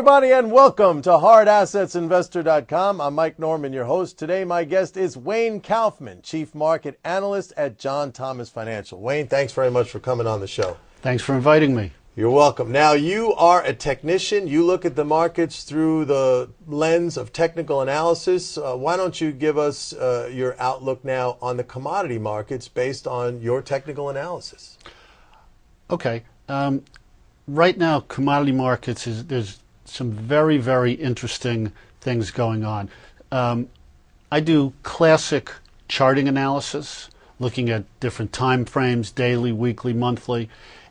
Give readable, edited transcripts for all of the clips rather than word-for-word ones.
everybody, and welcome to HardAssetsInvestor.com. I'm Mike Norman, your host. Today, my guest is Wayne Kaufman, Chief Market Analyst at John Thomas Financial. Wayne, thanks very much for coming on the show. Thanks for inviting me. You're welcome. Now, you are a technician. You look at the markets through the lens of technical analysis. Why don't you give us your outlook now on the commodity markets based on your technical analysis? Okay. Right now, commodity markets, there's some very, very interesting things going on. I do classic charting analysis, looking at different time frames, daily, weekly, monthly.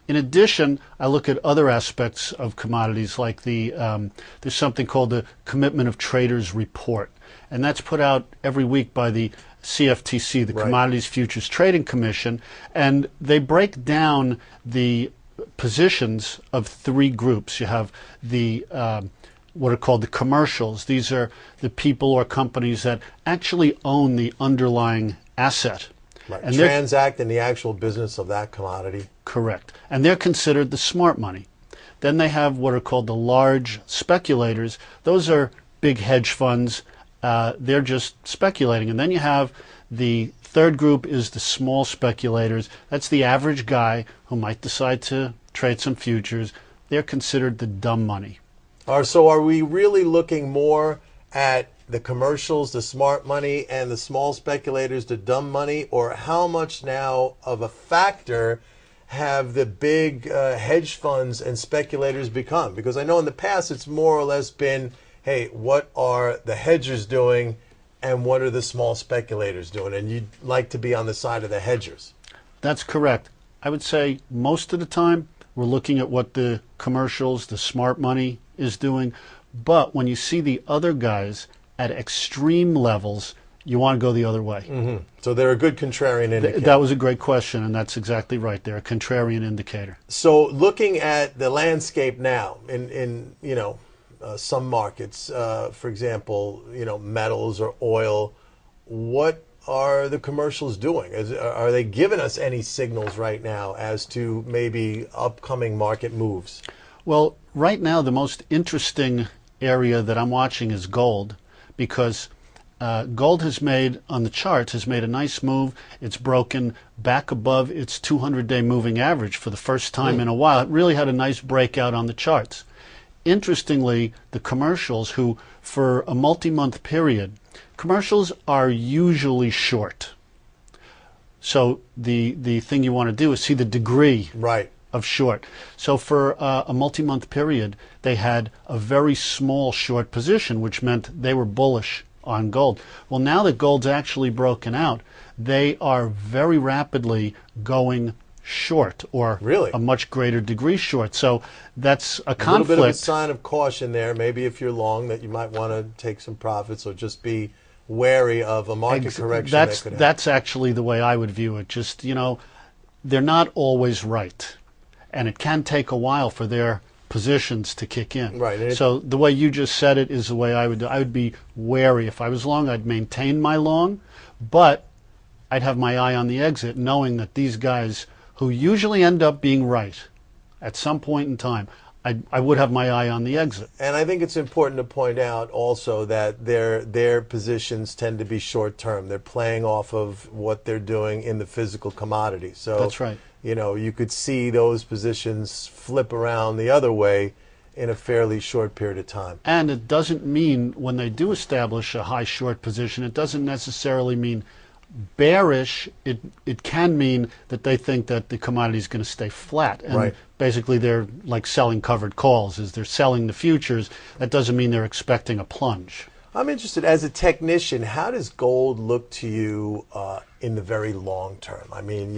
In addition, I look at other aspects of commodities, like there's something called the Commitment of Traders Report, and that's put out every week by the CFTC, the Commodities Futures Trading Commission, and they break down the positions of three groups. You have the what are called the commercials. These are the people or companies that actually own the underlying asset. Right. And transact in the actual business of that commodity. Correct. And they're considered the smart money. Then they have what are called the large speculators. Those are big hedge funds. They're just speculating. And then you have the third group is the small speculators. That's the average guy who might decide to trade some futures. They're considered the dumb money. So are we really looking more at the commercials, the smart money, and the small speculators, the dumb money? Or how much now of a factor have the big hedge funds and speculators become? Because I know in the past it's more or less been, hey, what are the hedgers doing and what are the small speculators doing? And you'd like to be on the side of the hedgers. That's correct. I would say most of the time we're looking at what the commercials, the smart money is doing. But when you see the other guys at extreme levels, you want to go the other way. Mm-hmm. So they're a good contrarian indicator. That was a great question, and that's exactly right. They're a contrarian indicator. So looking at the landscape now in some markets, for example, metals or oil, what are the commercials doing? Are they giving us any signals right now as to maybe upcoming market moves? Well, right now the most interesting area that I'm watching is gold, because gold has made, on the charts, has made a nice move. It's broken back above its 200-day moving average for the first time in a while. It really had a nice breakout on the charts. Interestingly, the commercials, who for a multi-month period, commercials are usually short. So the thing you want to do is see the degree of short. So for a multi-month period, they had a very small short position, which meant they were bullish on gold. Well, now that gold's actually broken out, they are very rapidly going short, or really a much greater degree short. So that's a conflict. A little bit of a sign of caution there. Maybe if you're long, that you might want to take some profits or just be wary of a market correction. That's actually the way I would view it. Just, they're not always right, and it can take a while for their positions to kick in. Right. So the way you just said it is the way I would do. I would be wary. If I was long, I'd maintain my long, but I'd have my eye on the exit, knowing that these guys, who usually end up being right at some point in time, I would have my eye on the exit. And I think it's important to point out also that their positions tend to be short term. They're playing off of what they're doing in the physical commodity. So that's right. You could see those positions flip around the other way in a fairly short period of time. And it doesn't mean, when they do establish a high short position, it doesn't necessarily mean bearish. It can mean that they think that the commodity is going to stay flat, and basically they're like selling covered calls. As they're selling the futures, that doesn't mean they're expecting a plunge. I'm interested, as a technician, how does gold look to you in the very long term? I mean,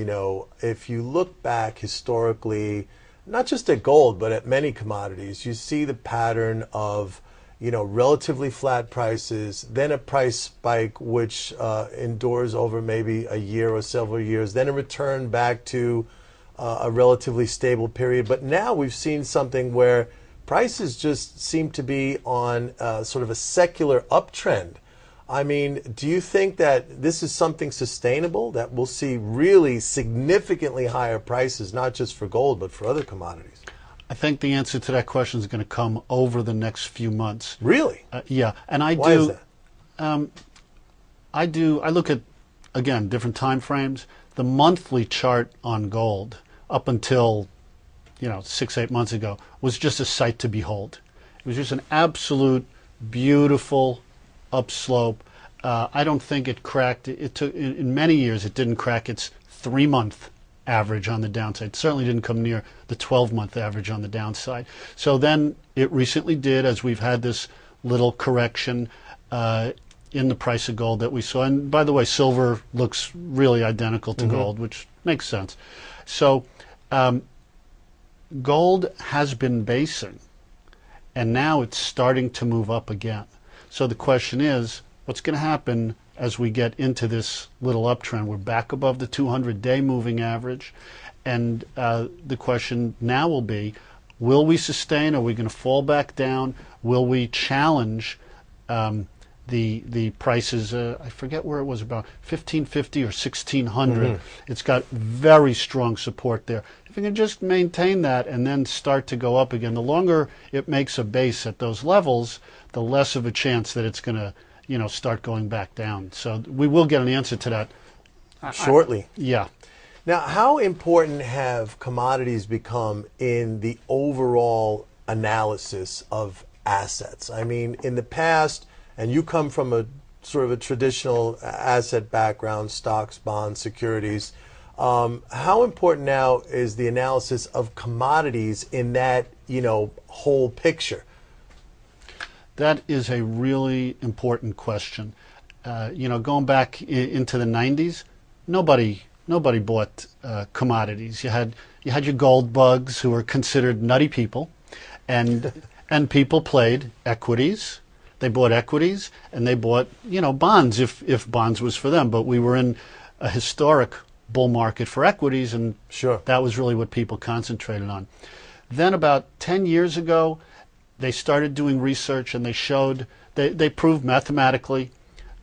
if you look back historically, not just at gold but at many commodities, you see the pattern of relatively flat prices, then a price spike which endures over maybe a year or several years, then a return back to a relatively stable period. But now we've seen something where prices just seem to be on sort of a secular uptrend. I mean, do you think that this is something sustainable, that we'll see really significantly higher prices, not just for gold, but for other commodities? I think the answer to that question is going to come over the next few months. Really? Yeah, and Why is that? I look at, again, different time frames. The monthly chart on gold up until 6-8 months ago was just a sight to behold. It was just an absolute beautiful upslope. I don't think it cracked. It took in many years it didn't crack its 3-month average on the downside. It certainly didn't come near the 12-month average on the downside. So then it recently did, as we've had this little correction in the price of gold that we saw. And by the way, silver looks really identical to gold, which makes sense. So gold has been basing, and now it's starting to move up again. So the question is, what's going to happen as we get into this little uptrend? We're back above the 200-day moving average, and the question now will be, will we sustain? Are we going to fall back down? Will we challenge the prices? I forget where it was, about 1550 or 1600. It's got very strong support there. If we can just maintain that and then start to go up again, the longer it makes a base at those levels, the less of a chance that it's going to start going back down. So we will get an answer to that shortly. Yeah. Now, how important have commodities become in the overall analysis of assets? I mean, in the past, and you come from a sort of a traditional asset background, stocks, bonds, securities, how important now is the analysis of commodities in that, whole picture? That is a really important question. Going back into the 90s, nobody bought commodities. You had your gold bugs who were considered nutty people, and people played equities. They bought equities and they bought bonds if bonds was for them. But we were in a historic bull market for equities, and sure, that was really what people concentrated on. Then about 10 years ago, they started doing research, and they proved mathematically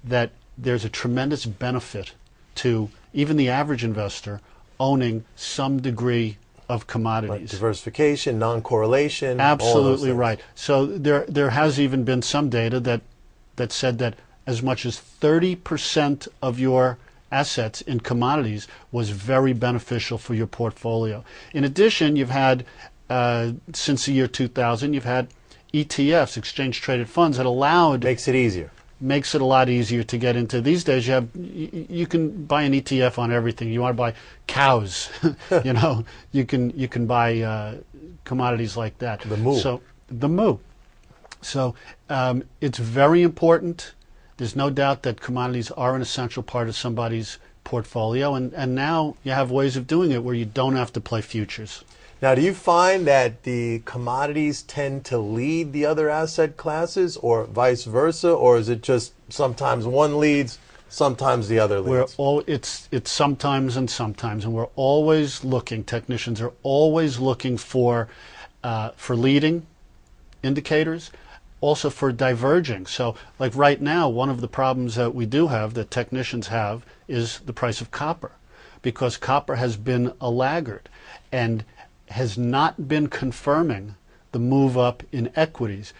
that there's a tremendous benefit to even the average investor owning some degree of commodities. Like diversification, non-correlation. Absolutely right. So there has even been some data that said that as much as 30% of your assets in commodities was very beneficial for your portfolio. In addition, you've had, since the year 2000, you've had ETFs, exchange traded funds, that allowed... Makes it easier. Makes it a lot easier to get into. These days you can buy an ETF on everything. You want to buy cows, you can buy commodities like that. The moo. So it's very important. There's no doubt that commodities are an essential part of somebody's portfolio, and now you have ways of doing it where you don't have to play futures. Now, do you find that the commodities tend to lead the other asset classes, or vice versa, or is it just sometimes one leads, sometimes the other leads? It's sometimes and sometimes, and we're always looking. Technicians are always looking for leading indicators, also for diverging. So, like right now, one of the problems that we do have, that technicians have, is the price of copper, because copper has been a laggard and has not been confirming the move up in equities.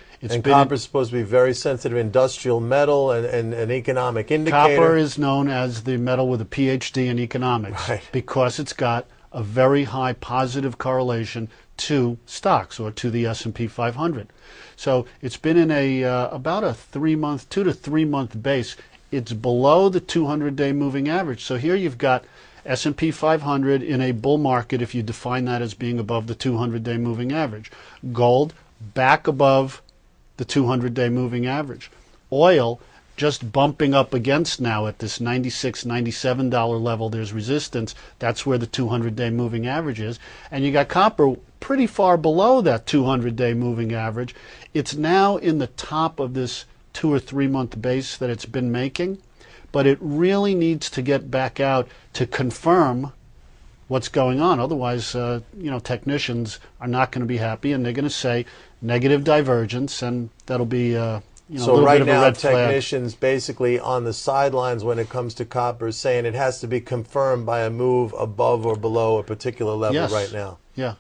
Copper is supposed to be very sensitive industrial metal and an economic indicator. Copper is known as the metal with a PhD in economics, right, because it's got a very high positive correlation to stocks, or to the S&P 500. So it's been in about a 2 to 3 month base. It's below the 200-day moving average. So here you've got S&P 500 in a bull market, if you define that as being above the 200-day moving average. Gold back above the 200-day moving average. Oil just bumping up against now at this $96, $97 level. There's resistance. That's where the 200-day moving average is. And you got copper pretty far below that 200-day moving average. It's now in the top of this 2 or 3 month base that it's been making. But it really needs to get back out to confirm what's going on. Otherwise, technicians are not going to be happy, and they're going to say negative divergence, and that'll be a little right bit of a now, red flag. technicians basically on the sidelines when it comes to copper, saying it has to be confirmed by a move above or below a particular level. Yes. Right now. Yeah.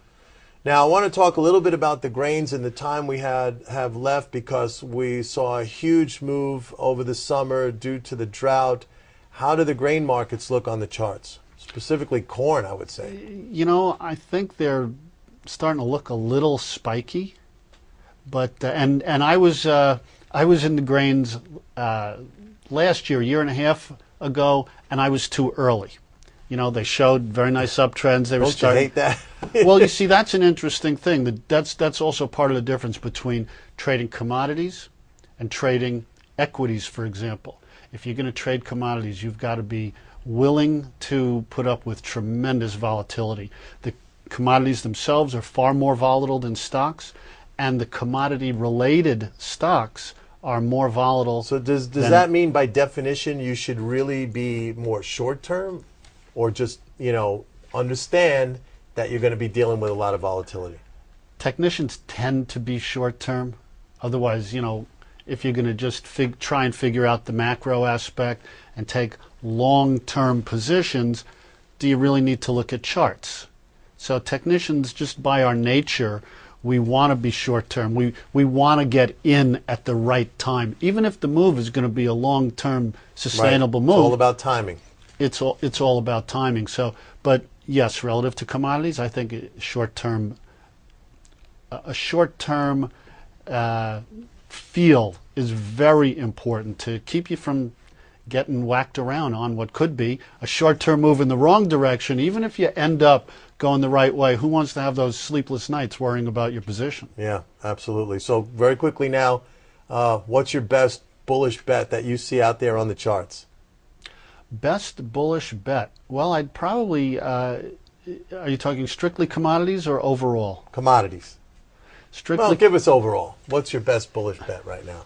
Now, I want to talk a little bit about the grains in the time we have left, because we saw a huge move over the summer due to the drought. How do the grain markets look on the charts? Specifically corn, I would say. You know, I think they're starting to look a little spiky, but and I was in the grains last year and a half ago, and I was too early. You know, they showed very nice uptrends. They were Don't you hate that? Well, you see, that's an interesting thing. That's also part of the difference between trading commodities and trading equities, for example. If you're going to trade commodities, you've got to be willing to put up with tremendous volatility. The commodities themselves are far more volatile than stocks, and the commodity-related stocks are more volatile. So does that mean by definition you should really be more short-term, or just, you know, understand that you're going to be dealing with a lot of volatility? Technicians tend to be short-term. Otherwise, you know, if you're going to just try and figure out the macro aspect and take long-term positions, do you really need to look at charts? So technicians, just by our nature, we want to be short-term. We want to get in at the right time, even if the move is going to be a long-term sustainable move. It's all about timing. It's all about timing. So, but yes, relative to commodities, I think a short-term feel is very important to keep you from getting whacked around on what could be a short-term move in the wrong direction. Even if you end up going the right way, who wants to have those sleepless nights worrying about your position? Yeah, absolutely. So very quickly now, what's your best bullish bet that you see out there on the charts? Best bullish bet? Well, I'd probably, are you talking strictly commodities or overall? Commodities. Strictly. Well, give us overall. What's your best bullish bet right now?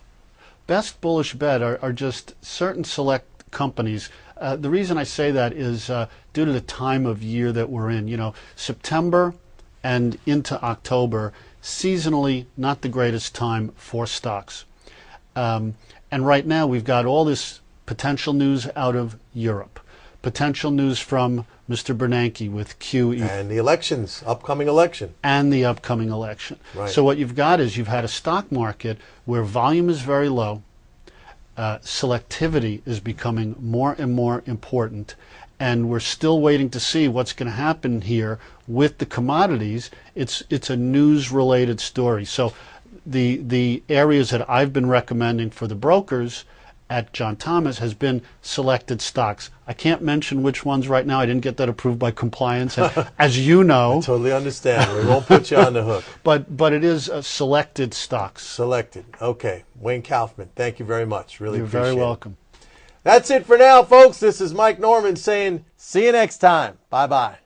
Best bullish bet are just certain select companies. The reason I say that is due to the time of year that we're in. You know, September and into October, seasonally not the greatest time for stocks. And right now we've got all this potential news out of Europe, potential news from Mr. Bernanke with QE. And the elections, upcoming election. And the upcoming election. Right. So what you've got is you've had a stock market where volume is very low, selectivity is becoming more and more important, and we're still waiting to see what's going to happen here with the commodities. It's a news-related story. So the areas that I've been recommending for the brokers at John Thomas has been selected stocks. I can't mention which ones right now. I didn't get that approved by compliance. And as you know, I totally understand. We won't put you on the hook. But it is selected stocks. Selected. Okay. Wayne Kaufman, thank you very much. Really You're appreciate it. very welcome. That's it for now, folks. This is Mike Norman saying see you next time. Bye-bye.